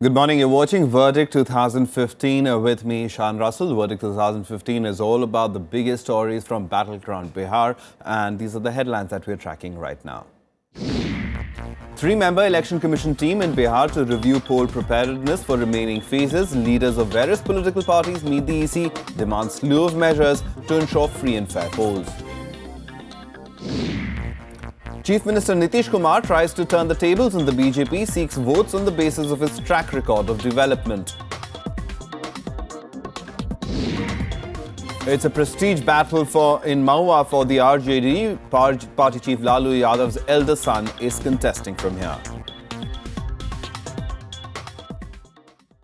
Good morning. You're watching Verdict 2015 with me, Shan Russell. Verdict 2015 is all about the biggest stories from battleground Bihar, and these are the headlines that we're tracking right now. Three-member Election Commission team in Bihar to review poll preparedness for remaining phases. Leaders of various political parties meet the EC, demand slew of measures to ensure free and fair polls. Chief Minister Nitish Kumar tries to turn the tables on the BJP, seeks votes on the basis of his track record of development. It's a prestige battle in Mahua for the RJD. Party Chief Lalu Yadav's elder son is contesting from here.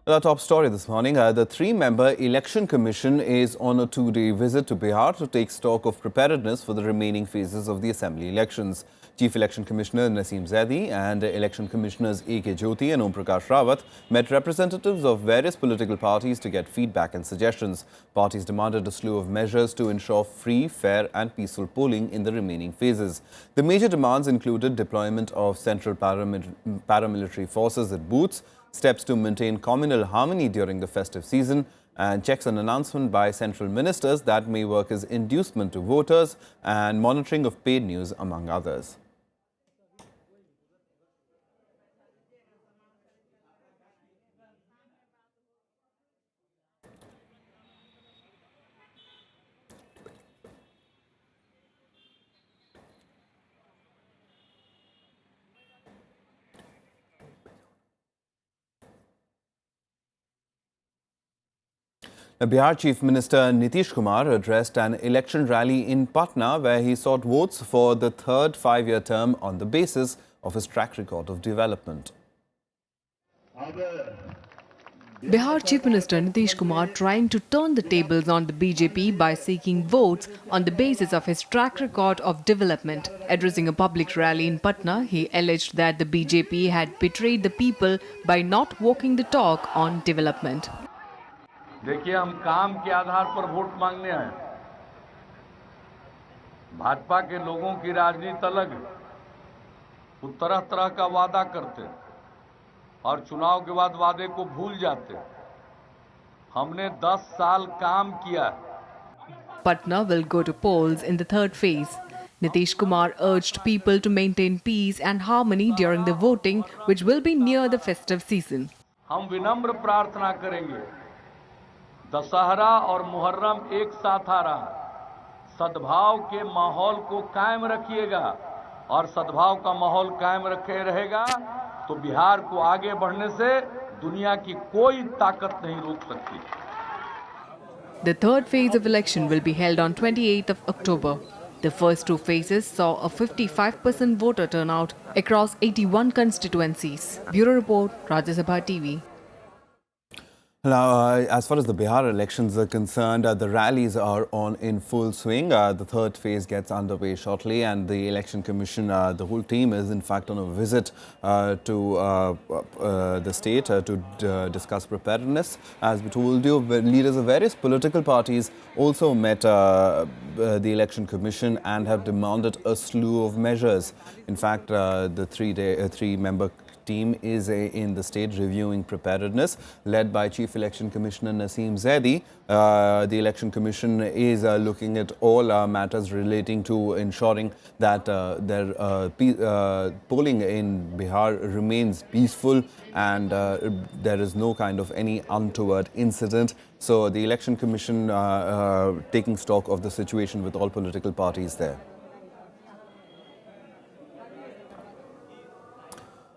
Our top story this morning, the three-member Election Commission is on a two-day visit to Bihar to take stock of preparedness for the remaining phases of the Assembly elections. Chief Election Commissioner Naseem Zaidi and Election Commissioners A.K. Jyoti and Om Prakash Rawat met representatives of various political parties to get feedback and suggestions. Parties demanded a slew of measures to ensure free, fair and peaceful polling in the remaining phases. The major demands included deployment of central paramilitary forces at booths, steps to maintain communal harmony during the festive season, and checks on announcement by central ministers that may work as inducement to voters, and monitoring of paid news, among others. Bihar Chief Minister Nitish Kumar addressed an election rally in Patna where he sought votes for the third five-year term on the basis of his track record of development. Bihar Chief Minister Nitish Kumar trying to turn the tables on the BJP by seeking votes on the basis of his track record of development. Addressing a public rally in Patna, he alleged that the BJP had betrayed the people by not walking the talk on development. देखिए, हम काम के आधार पर vote मांगने हैं। भाजपा के लोगों की राजनीति अलग है। वो तरह तरह का वादा करते हैं और चुनाव के बाद वादे को भूल जाते हैं। हमने 10 साल काम किया। Patna will go to polls in the third phase. Nitish Kumar urged people to maintain peace and harmony during the voting, which will be near the festive season. हम विनम्र प्रार्थना करेंगे। दशहरा और मुहर्रम एक साथ आ रहा है। सद्भाव के माहौल को कायम रखिएगा और सद्भाव का माहौल कायम रखे रहेगा तो बिहार को आगे बढ़ने से दुनिया की कोई ताकत नहीं रोक सकती। The third phase of election will be held on 28th of October. The first two phases saw a 55% voter turnout across 81 constituencies. Bureau Report, Rajya Sabha TV. Now, as far as the Bihar elections are concerned, the rallies are on in full swing. The third phase gets underway shortly, and the Election Commission, the whole team is in fact on a visit to the state to discuss preparedness. As we told you, leaders of various political parties also met the Election Commission and have demanded a slew of measures. In fact, the three-member team is in the state reviewing preparedness, led by Chief Election Commissioner Naseem Zaidi. The Election Commission is looking at all matters relating to ensuring that polling in Bihar remains peaceful and there is no kind of any untoward incident. So the Election Commission taking stock of the situation with all political parties there.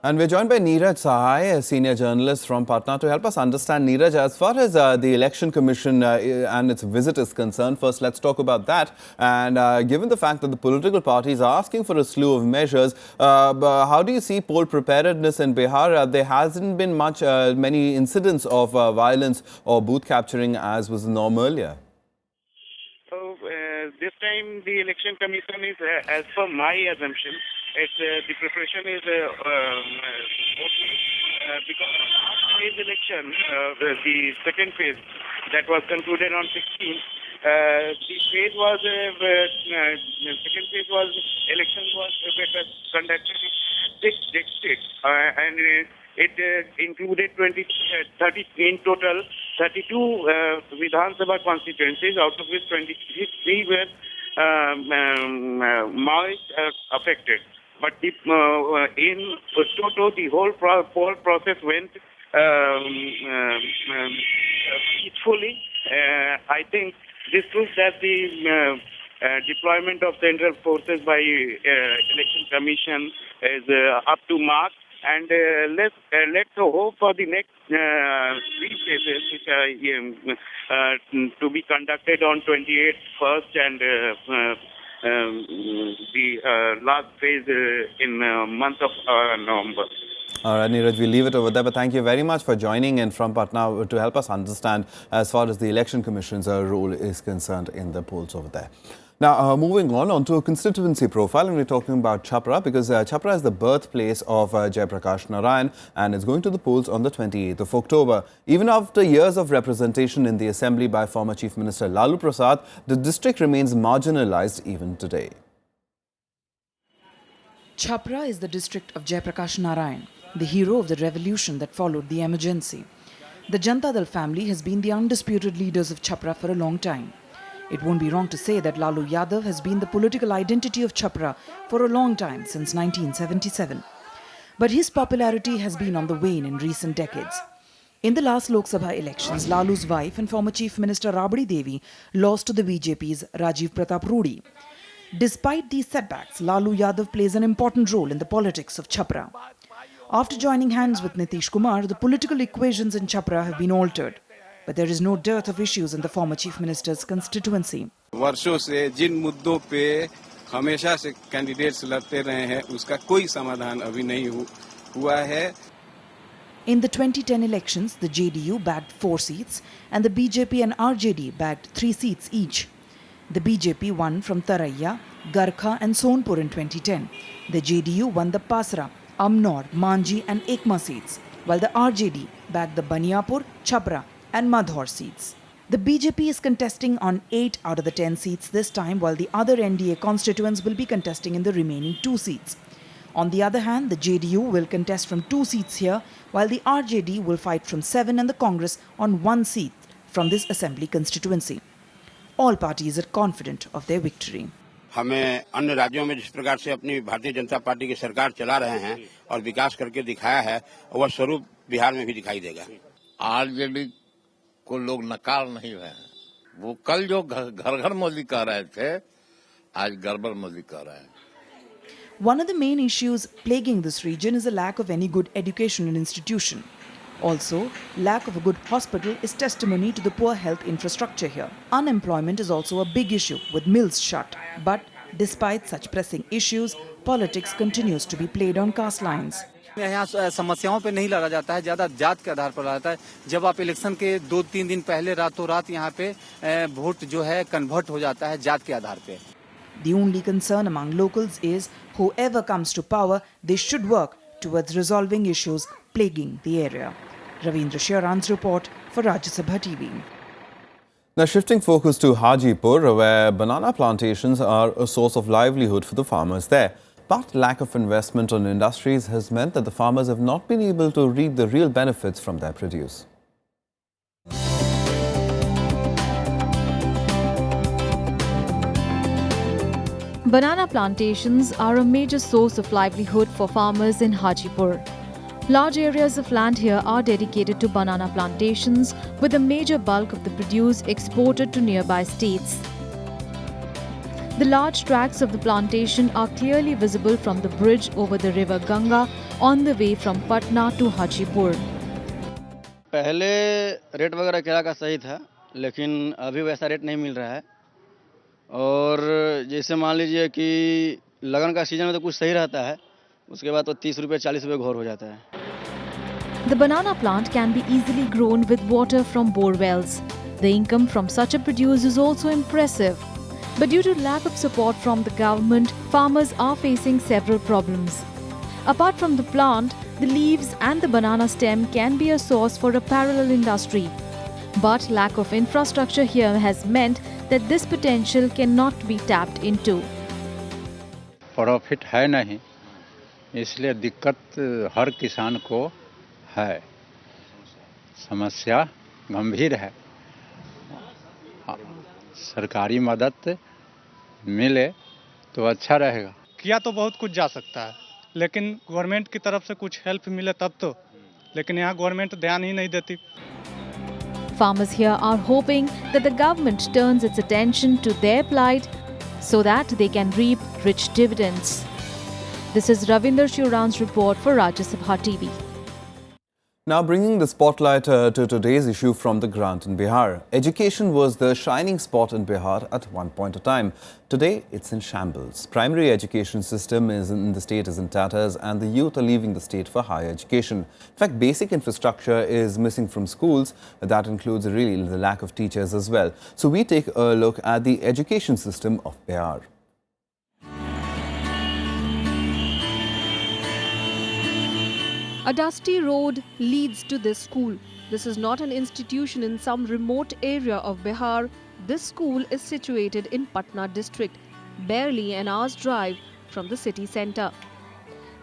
And we're joined by Neeraj Sahai, a senior journalist from Patna, to help us understand. Neeraj, as far as the Election Commission and its visit is concerned, first let's talk about that. And given the fact that the political parties are asking for a slew of measures, how do you see poll preparedness in Bihar? There hasn't been many incidents of violence or booth capturing as was the norm earlier. So this time the Election Commission is, as per my assumption, the preparation is because last phase election, the second phase that was concluded on 16th, the phase was second phase was election was conducted in 6 districts, and It included 30 in total 32 Vidhan Sabha constituencies, out of which 23 were Maoist affected. But in Toto, the whole poll process went peacefully. I think this proves that the deployment of central forces by Election Commission is up to mark. And let's hope for the next 3 phases, which are to be conducted on 28th, 1st, and the last phase in month of November. All right, Neeraj, we'll leave it over there. But thank you very much for joining in from Patna to help us understand as far as the Election Commission's role is concerned in the polls over there. Now, moving on to a constituency profile, and we're talking about Chhapra because Chhapra is the birthplace of Jaiprakash Narayan and is going to the polls on the 28th of October. Even after years of representation in the assembly by former Chief Minister Lalu Prasad, the district remains marginalized even today. Chhapra is the district of Jaiprakash Narayan, the hero of the revolution that followed the emergency. The Janata Dal family has been the undisputed leaders of Chhapra for a long time. It won't be wrong to say that Lalu Yadav has been the political identity of Chhapra for a long time, since 1977. But his popularity has been on the wane in recent decades. In the last Lok Sabha elections, Lalu's wife and former Chief Minister Rabdi Devi lost to the BJP's Rajiv Pratap Rudy. Despite these setbacks, Lalu Yadav plays an important role in the politics of Chhapra. After joining hands with Nitish Kumar, the political equations in Chhapra have been altered. But there is no dearth of issues in the former Chief Minister's constituency. वर्षों से जिन मुद्दों पे हमेशा से candidates लड़ते रहे हैं उसका कोई समाधान अभी नहीं हुआ है. In the 2010 elections, the JDU bagged 4 seats and the BJP and RJD bagged 3 seats each. The BJP won from Taraiya, Garkha and Sonpur in 2010. The JDU won the Pasra, Amnor, Manji and Ekma seats, while the RJD bagged the Baniapur, Chhapra and Madhor seats. The BJP is contesting on 8 out of the 10 seats this time, while the other NDA constituents will be contesting in the remaining 2 seats. On the other hand, the JDU will contest from 2 seats here, while the RJD will fight from 7 and the Congress on 1 seat from this assembly constituency. All parties are confident of their victory. हमें अन्य राज्यों में जिस प्रकार से अपनी Bharatiya Janata party की सरकार चला रहे हैं और विकास करके दिखाया है, वह स्वरूप बिहार में भी दिखाई देगा. आरजेडी को लोग नकार नहीं रहे हैं. वो कल जो घर घर मोदी कह रहे थे, आज गड़बड़ मोदी कह रहे हैं. One of the main issues plaguing this region is a lack of any good educational institution. Also, lack of a good hospital is testimony to the poor health infrastructure here. Unemployment is also a big issue with mills shut. But despite such pressing issues, politics continues to be played on caste lines. यहाँ समस्याओं पे नहीं लड़ा जाता है, ज्यादा जात के आधार पर लड़ा जाता है. जब आप इलेक्शन के 2-3 दिन पहले रातों रात यहाँ पे वोट जो है कन्वर्ट हो जाता है जात के आधार पे. The only concern among locals is whoever comes to power, they should work towards resolving issues plaguing the area. Ravindra Sharan's report for Rajya Sabha TV. Now, shifting focus to Hajipur, where banana plantations are a source of livelihood for the farmers there. But lack of investment on industries has meant that the farmers have not been able to reap the real benefits from their produce. Banana plantations are a major source of livelihood for farmers in Hajipur. Large areas of land here are dedicated to banana plantations, with a major bulk of the produce exported to nearby states. The large tracts of the plantation are clearly visible from the bridge over the river Ganga on the way from Patna to Hajipur. पहले rate वगैरह केला का सही था, लेकिन अभी वैसा rate नहीं मिल रहा है. और जैसे मान लीजिए कि लगन का सीजन में तो कुछ सही रहता है, उसके बाद तो 30 रुपए 40 रुपए घोर हो जाता है. The banana plant can be easily grown with water from bore wells. The income from such a produce is also impressive. But due to lack of support from the government, farmers are facing several problems. Apart from the plant, the leaves and the banana stem can be a source for a parallel industry. But lack of infrastructure here has meant that this potential cannot be tapped into. Profit है नहीं, इसलिए दिक्कत हर किसान को है, समस्या गंभीर है। सरकारी मदद मिले तो अच्छा रहेगा। किया तो बहुत कुछ जा सकता है, लेकिन गवर्नमेंट की तरफ से कुछ हेल्प मिले तब तो, लेकिन यहाँ गवर्नमेंट ध्यान ही नहीं देती। Farmers here are hoping that the government turns its attention to their plight so that they can reap rich dividends. This is Ravinder Shiuran's report for Rajya Sabha TV. Now bringing the spotlight to today's issue from the ground in Bihar. Education was the shining spot in Bihar at one point of time. Today, it's in shambles. Primary education system in the state is in tatters and the youth are leaving the state for higher education. In fact, basic infrastructure is missing from schools. That includes really the lack of teachers as well. So we take a look at the education system of Bihar. A dusty road leads to this school. This is not an institution in some remote area of Bihar. This school is situated in Patna district, barely an hour's drive from the city centre.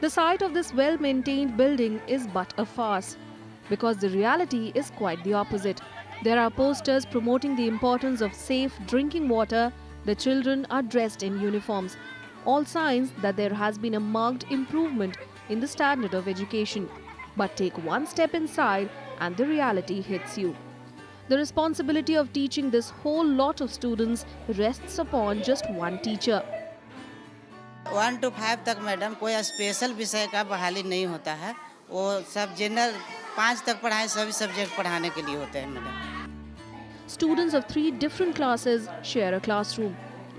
The sight of this well-maintained building is but a farce, because the reality is quite the opposite. There are posters promoting the importance of safe drinking water. The children are dressed in uniforms. All signs that there has been a marked improvement in the standard of education. But take one step inside and the reality hits you. The responsibility of teaching this whole lot of students rests upon just one teacher. 1 to 5 तक madam कोई special विषय का बहाली नहीं होता है, वो सब जनरल 5 तक पढ़ाए सभी सब्जेक्ट पढ़ाने के लिए होते हैं madam. Students of 3 different classes share a classroom.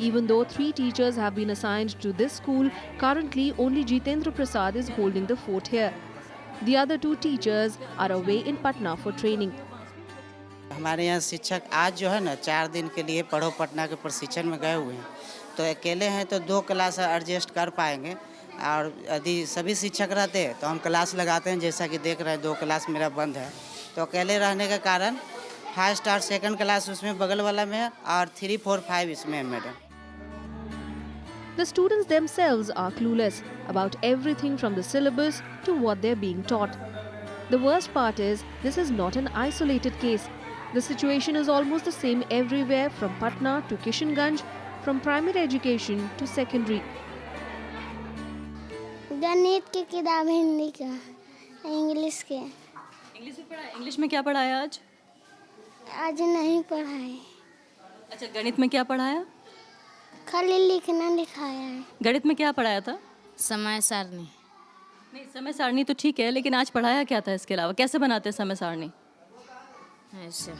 Even though 3 teachers have been assigned to this school, currently only Jitendra Prasad is holding the fort here. The other 2 teachers are away in Patna for training. हमारे यहाँ शिक्षक आज जो है ना 4 दिन के लिए पढ़ो पटना के प्रशिक्षण में गए हुए हैं, तो अकेले हैं तो 2 क्लास एडजस्ट कर पाएंगे, और यदि सभी शिक्षक रहते हैं तो हम क्लास लगाते हैं, जैसा कि देख रहे हैं 2 क्लास मेरा बंद है, तो अकेले रहने के कारण फर्स्ट और सेकंड क्लास उसमें बगल वाला में है और 3, 4, 5 इसमें है madam. The students themselves are clueless about everything from the syllabus to what they're being taught. The worst part is, this is not an isolated case. The situation is almost the same everywhere from Patna to Kishanganj, from primary education to secondary. गणित की किताब हिंदी का, English के. English में क्या पढ़ाया आज? आज नहीं पढ़ाए. अच्छा, गणित में क्या पढ़ाया? खाली लिखना लिखाया है. गणित में क्या पढ़ाया था? समय सारणी. नहीं, समय सारणी तो ठीक है, लेकिन आज पढ़ाया क्या था इसके अलावा? कैसे बनाते हैं समय सारणी? ऐसे.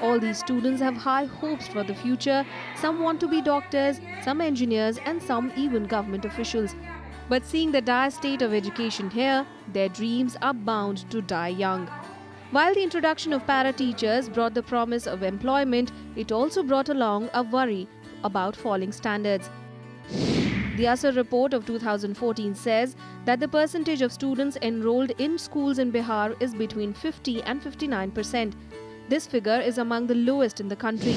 All these students have high hopes for the future. Some want to be doctors, some engineers, and some even government officials. But seeing the dire state of education here, their dreams are bound to die young. While the introduction of para-teachers brought the promise of employment, it also brought along a worry about falling standards. The ASER report of 2014 says that the percentage of students enrolled in schools in Bihar is between 50 and 59%. This figure is among the lowest in the country.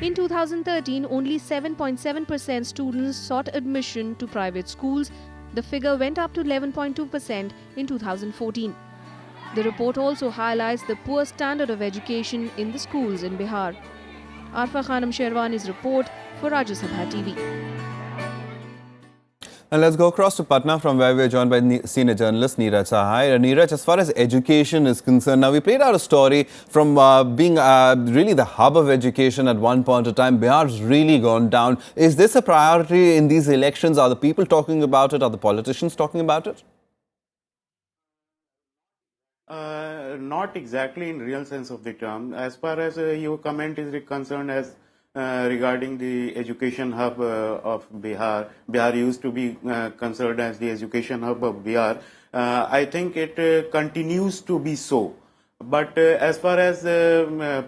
In 2013, only 7.7% students sought admission to private schools. The figure went up to 11.2% in 2014. The report also highlights the poor standard of education in the schools in Bihar. Arfa Khanam Sherwani's report for Rajya Sabha TV. And let's go across to Patna, from where we are joined by senior journalist Neeraj Sahai. Neeraj, as far as education is concerned, now we played out a story from being really the hub of education at one point of time. Bihar's really gone down. Is this a priority in these elections? Are the people talking about it? Are the politicians talking about it? Not exactly in real sense of the term. As far as your comment is concerned, as regarding the education hub of Bihar, Bihar used to be considered as the education hub of Bihar. I think it continues to be so. But as far as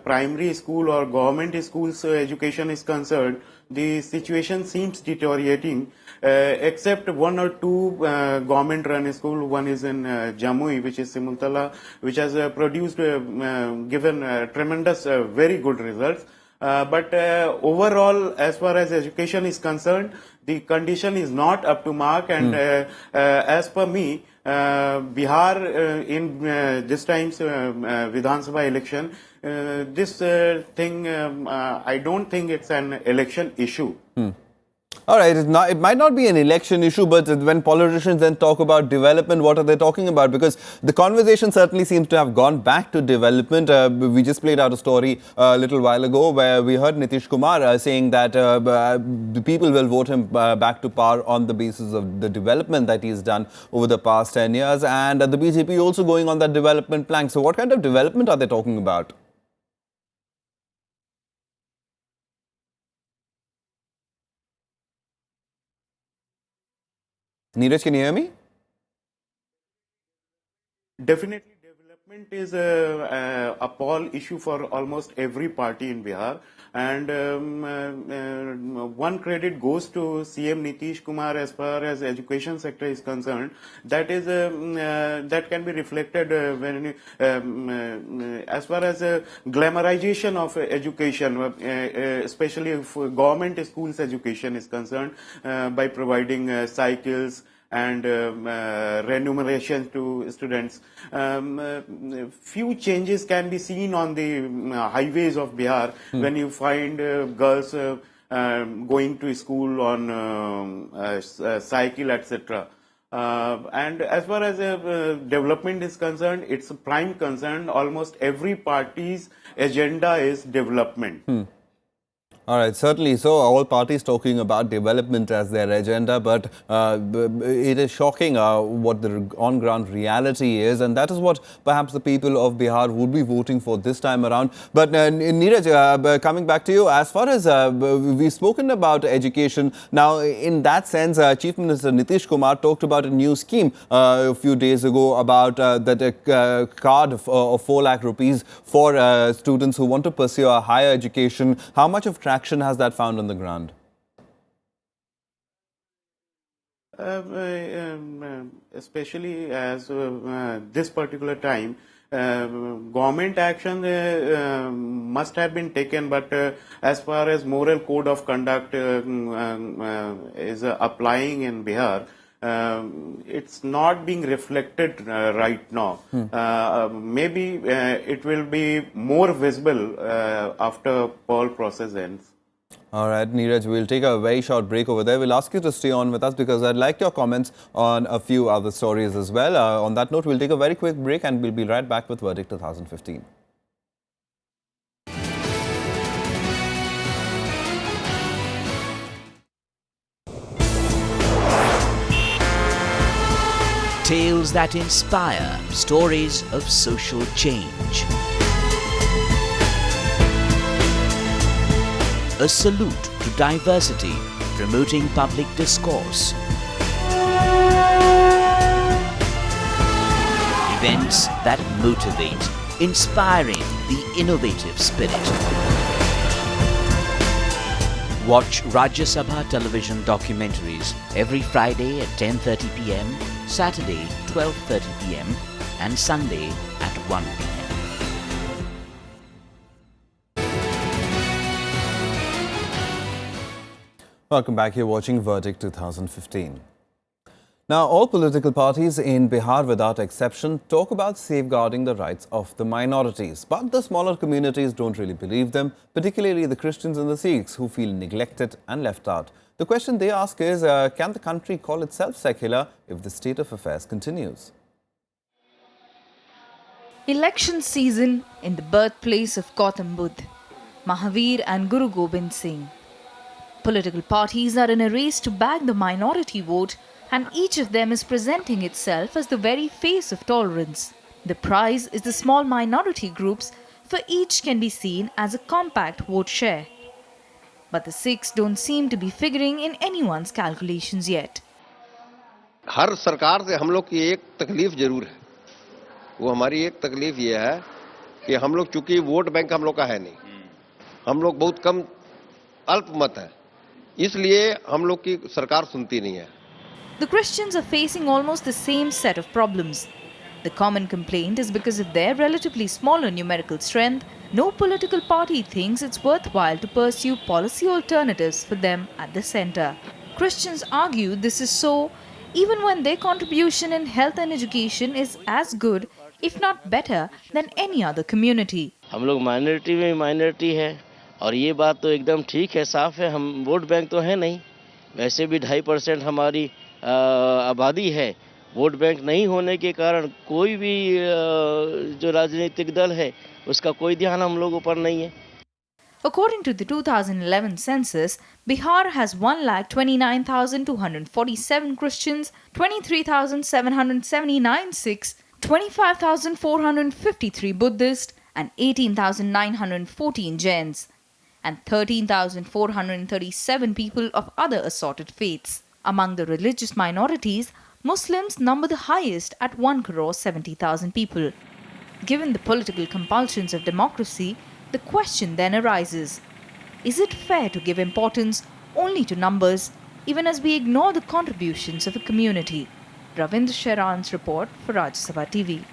primary school or government schools education is concerned, the situation seems deteriorating, except 1 or 2 government-run schools. One is in Jamui, which is Simultala, which has produced, given tremendous, very good results. But overall, as far as education is concerned, the condition is not up to mark, and as per me, Bihar in this time's Vidhan Sabha election, this thing, I don't think it's an election issue. All right, it might not be an election issue, but when politicians then talk about development, what are they talking about? Because the conversation certainly seems to have gone back to development. We just played out a story a little while ago where we heard Nitish Kumar saying that the people will vote him back to power on the basis of the development that he's done over the past 10 years. And the BJP also going on that development plank. So what kind of development are they talking about? Neeraj, can you hear me? Definitely, development is a poll issue for almost every party in Bihar, and one credit goes to CM Nitish Kumar as far as education sector is concerned. That is that can be reflected when as far as glamorization of education, especially if government schools education is concerned, by providing cycles and remuneration to students. Few changes can be seen on the highways of Bihar when you find girls going to school on cycle, etc. And as far as development is concerned, it's a prime concern. Almost every party's agenda is development. All right, certainly. So all parties talking about development as their agenda, but it is shocking what the on-ground reality is, and that is what perhaps the people of Bihar would be voting for this time around. But Neeraj, coming back to you, as far as we've spoken about education, now in that sense, Chief Minister Nitish Kumar talked about a new scheme a few days ago about that card of 4 lakh rupees for students who want to pursue a higher education. How much of traction has that found on the ground? Especially as this particular time, government action must have been taken, but as far as moral code of conduct is applying in Bihar, it's not being reflected right now. Maybe it will be more visible after poll process ends. All right, Neeraj, we'll take a very short break over there. We'll ask you to stay on with us because I'd like your comments on a few other stories as well. On that note, we'll take a very quick break and we'll be right back with Verdict 2015. Tales that inspire, stories of social change. A salute to diversity, promoting public discourse. Events that motivate, inspiring the innovative spirit. Watch Rajya Sabha television documentaries every Friday at 10:30 p.m, Saturday 12:30 p.m, and Sunday at 1 p.m. Welcome back. You're watching Verdict 2015. Now, all political parties in Bihar, without exception, talk about safeguarding the rights of the minorities. But the smaller communities don't really believe them, particularly the Christians and the Sikhs, who feel neglected and left out. The question they ask is, can the country call itself secular if the state of affairs continues? Election season in the birthplace of Gautam Buddha, Mahavir and Guru Gobind Singh. Political parties are in a race to bag the minority vote, and each of them is presenting itself as the very face of tolerance. The prize is the small minority groups, for each can be seen as a compact vote share. But the Sikhs don't seem to be figuring in anyone's calculations yet. हर सरकार से हम लोग की एक तकलीफ जरूर है, वो हमारी एक तकलीफ ये है कि हम लोग चूंकि वोट बैंक हम लोग का है नहीं, हम लोग बहुत कम अल्पमत है, इसलिए हम लोग की सरकार सुनती नहीं है. The Christians are facing almost the same set of problems. The common complaint is because of their relatively smaller numerical strength, no political party thinks it's worthwhile to pursue policy alternatives for them at the centre. Christians argue this is so even when their contribution in health and education is as good, if not better, than any other community. हम लोग minority में minority है और ये बात तो एकदम ठीक है, साफ है। हम वोट बैंक तो है नहीं, वैसे भी 2.5% हमारी आबादी है। वोट बैंक नहीं होने के कारण कोई भी जो राजनीतिक दल है उसका कोई ध्यान हम लोगों पर नहीं है। According to the 2011 census, Bihar has 1,29,247 Christians, 23,779 Sikhs, 25,453 Buddhists, and 18,914 Jains, and 13,437 people of other assorted faiths. Among the religious minorities, Muslims number the highest at 1,70,000 people. Given the political compulsions of democracy, the question then arises, is it fair to give importance only to numbers, even as we ignore the contributions of a community? Ravindra Sharan's report for Rajya Sabha TV.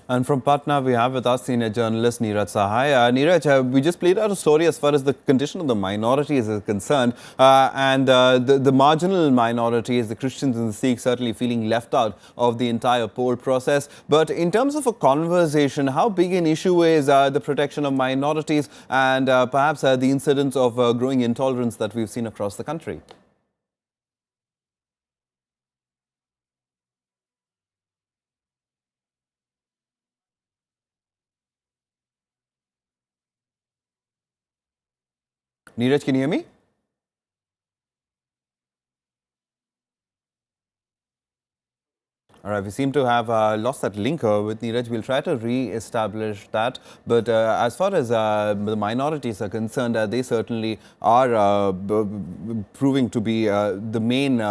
And from Patna, we have with us senior journalist Neeraj Sahai. Neeraj, we just played out a story as far as the condition of the minorities is concerned. The marginal minorities, the Christians and the Sikhs, certainly feeling left out of the entire poll process. But in terms of a conversation, how big an issue is the protection of minorities and perhaps the incidence of growing intolerance that we've seen across the country? Neeraj, can you hear me? All right, we seem to have lost that link with Neeraj. We'll try to re-establish that. But as far as the minorities are concerned, they certainly are proving to be the main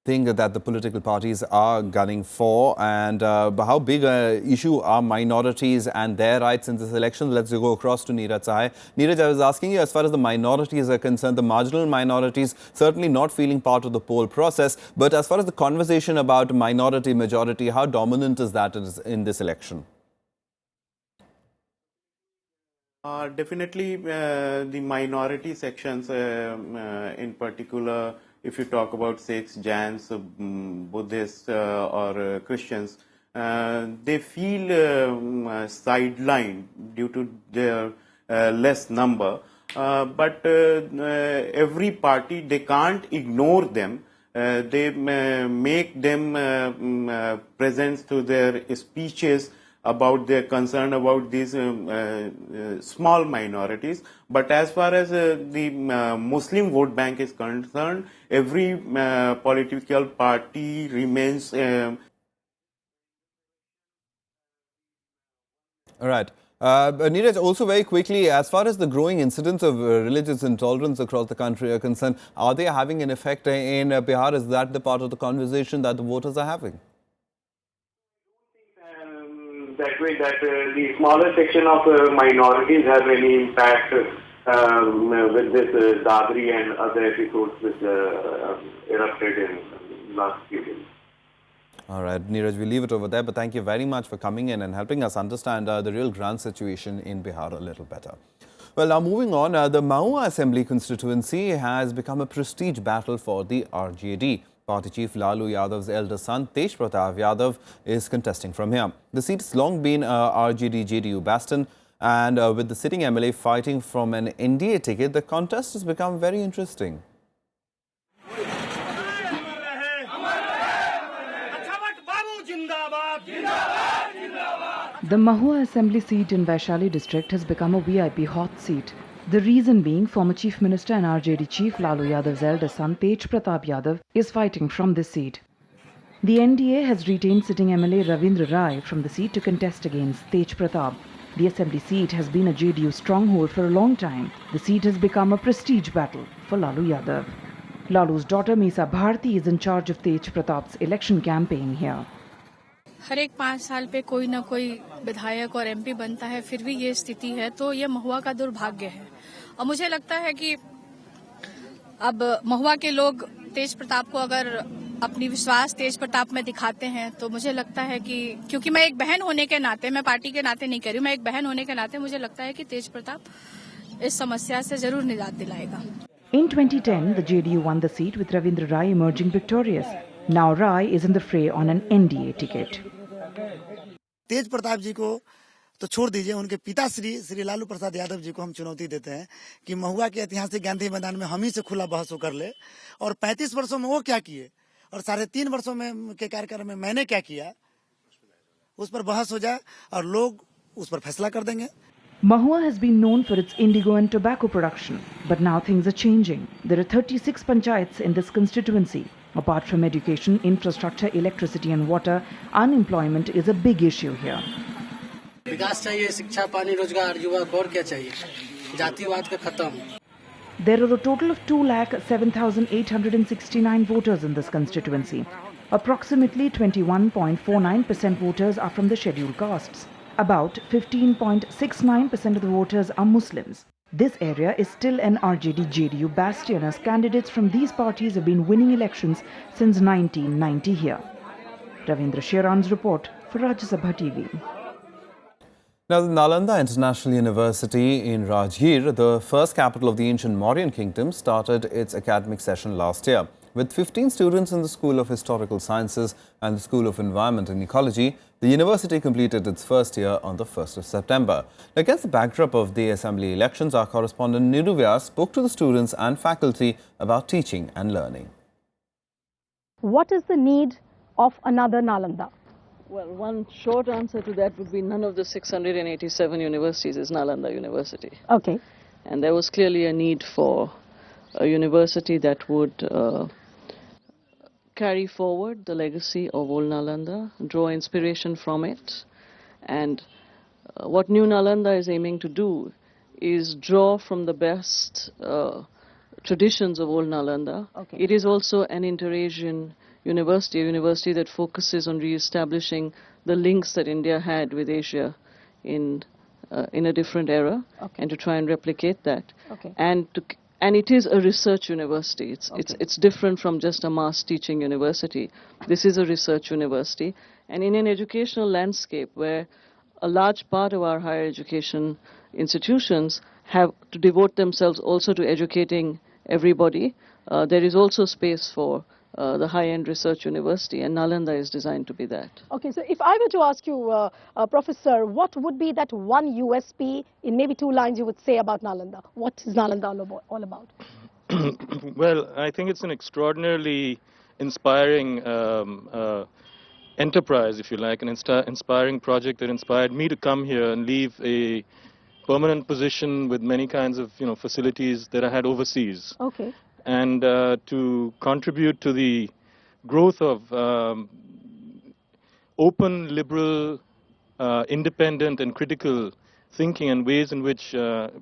thing that the political parties are gunning for. And how big an issue are minorities and their rights in this election? Let's go across to Neeraj Sahai. Neeraj, I was asking you, as far as the minorities are concerned, the marginal minorities certainly not feeling part of the poll process. But as far as the conversation about minority majority, how dominant is that in this election? Definitely the minority sections in particular, if you talk about Sikhs, Jains, Buddhists or Christians, they feel sidelined due to their less number. But every party, they can't ignore them. They make them present through their speeches about their concern about these small minorities. But as far as the Muslim vote bank is concerned, every political party remains... All right. Neeraj, also very quickly, as far as the growing incidence of religious intolerance across the country are concerned, are they having an effect in Bihar? Is that the part of the conversation that the voters are having? That way, that the smaller section of minorities have any impact with this Dadri and other episodes which erupted in last few days. All right, Neeraj, we'll leave it over there. But thank you very much for coming in and helping us understand the real ground situation in Bihar a little better. Well, now moving on, the Mahua Assembly constituency has become a prestige battle for the RJD. Party chief Lalu Yadav's elder son, Tej Pratap Yadav, is contesting from here. The seat has long been RJD-JDU bastion, and with the sitting MLA fighting from an NDA ticket, the contest has become very interesting. The Mahua Assembly seat in Vaishali district has become a VIP hot seat. The reason being, former Chief Minister and RJD Chief Lalu Yadav's elder son Tej Pratap Yadav is fighting from this seat. The NDA has retained sitting MLA Ravindra Rai from the seat to contest against Tej Pratap. The assembly seat has been a JDU stronghold for a long time. The seat has become a prestige battle for Lalu Yadav. Lalu's daughter Misa Bharti is in charge of Tej Pratap's election campaign here. हर एक 5 साल पे कोई ना कोई विधायक और MP बनता है, फिर भी ये स्थिति है, तो ये महुआ का दुर्भाग्य है। और मुझे लगता है कि अब महुआ के लोग तेज प्रताप को अगर अपनी विश्वास तेज प्रताप में दिखाते हैं, तो मुझे लगता है कि क्योंकि मैं एक बहन होने के नाते, मैं पार्टी के नाते नहीं कह रही हूँ, मैं एक बहन होने के नाते मुझे लगता है कि तेज प्रताप इस समस्या से जरूर निजात दिलाएगा। In 2010, the JDU won the seat with Ravindra Rai emerging victorious. Now Rai is in the fray on an NDA ticket. तेज प्रताप जी को तो छोड़ दीजिए, उनके पिता श्री लालू प्रसाद यादव जी को हम चुनौती देते हैं कि महुआ के ऐतिहासिक गांधी मैदान में हम ही से खुला बहस कर ले, और 35 वर्षों में वो क्या किए और 3.5 वर्षों में के कार्यकाल में मैंने क्या किया, उस पर बहस हो जाए और लोग उस पर फैसला कर देंगे. Mahua has been known for its indigo and tobacco production, but now things are changing. There are 36 panchayats in this constituency. Apart from education, infrastructure, electricity and water, unemployment is a big issue here. विकास चाहिए, शिक्षा, पानी, रोजगार, युवा को और क्या चाहिए, जातिवाद का खत्म. There are a total of 2,07,869 voters in this constituency. Approximately 21.49% voters are from the scheduled castes. About 15.69% of the voters are Muslims. This area is still an RJD-JDU bastion as candidates from these parties have been winning elections since 1990 here. Ravindra Sheran's report for Rajya Sabha TV. Now, the Nalanda International University in Rajgir, the first capital of the ancient Mauryan kingdom, started its academic session last year. With 15 students in the School of Historical Sciences and the School of Environment and Ecology, the university completed its first year on the 1st of September. Against the backdrop of the assembly elections, our correspondent Niru Vyas spoke to the students and faculty about teaching and learning. What is the need of another Nalanda? Well, one short answer to that would be none of the 687 universities is Nalanda University. Okay. And there was clearly a need for a university that would carry forward the legacy of old Nalanda, draw inspiration from it. And what new Nalanda is aiming to do is draw from the best traditions of old Nalanda. Okay. It is also an inter-Asian university, a university that focuses on re-establishing the links that India had with Asia in a different era, okay, and to try and replicate that. Okay. And it is a research university. It's different from just a mass teaching university. This is a research university, and in an educational landscape where a large part of our higher education institutions have to devote themselves also to educating everybody, there is also space for the high-end research university, and Nalanda is designed to be that. Okay, so if I were to ask you, Professor, what would be that one USP in maybe 2 lines you would say about Nalanda? What is Nalanda all about? Well, I think it's an extraordinarily inspiring enterprise, if you like, an inspiring project that inspired me to come here and leave a permanent position with many kinds of facilities that I had overseas. Okay. And to contribute to the growth of open, liberal, independent and critical thinking and ways in which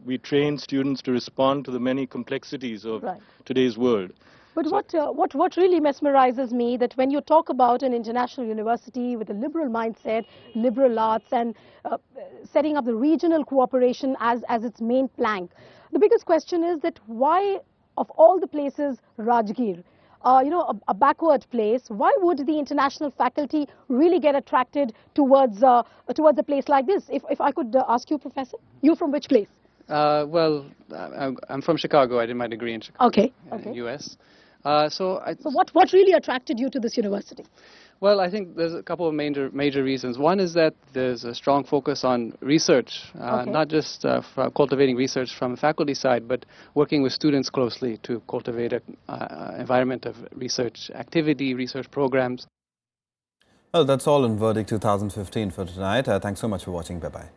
we train students to respond to the many complexities of today's world. But what really mesmerizes me, that when you talk about an international university with a liberal mindset, liberal arts, and setting up the regional cooperation as its main plank, the biggest question is that why, of all the places, Rajgir, a backward place, why would the international faculty really get attracted towards a place like this? If I could ask you, Professor, you from which place? Well, I'm from Chicago. I did my degree in Chicago, okay. U.S. So what really attracted you to this university? Well, I think there's a couple of major reasons. One is that there's a strong focus on research, not just cultivating research from the faculty side, but working with students closely to cultivate an environment of research activity, research programs. Well, that's all in Verdict 2015 for tonight. Thanks so much for watching. Bye-bye.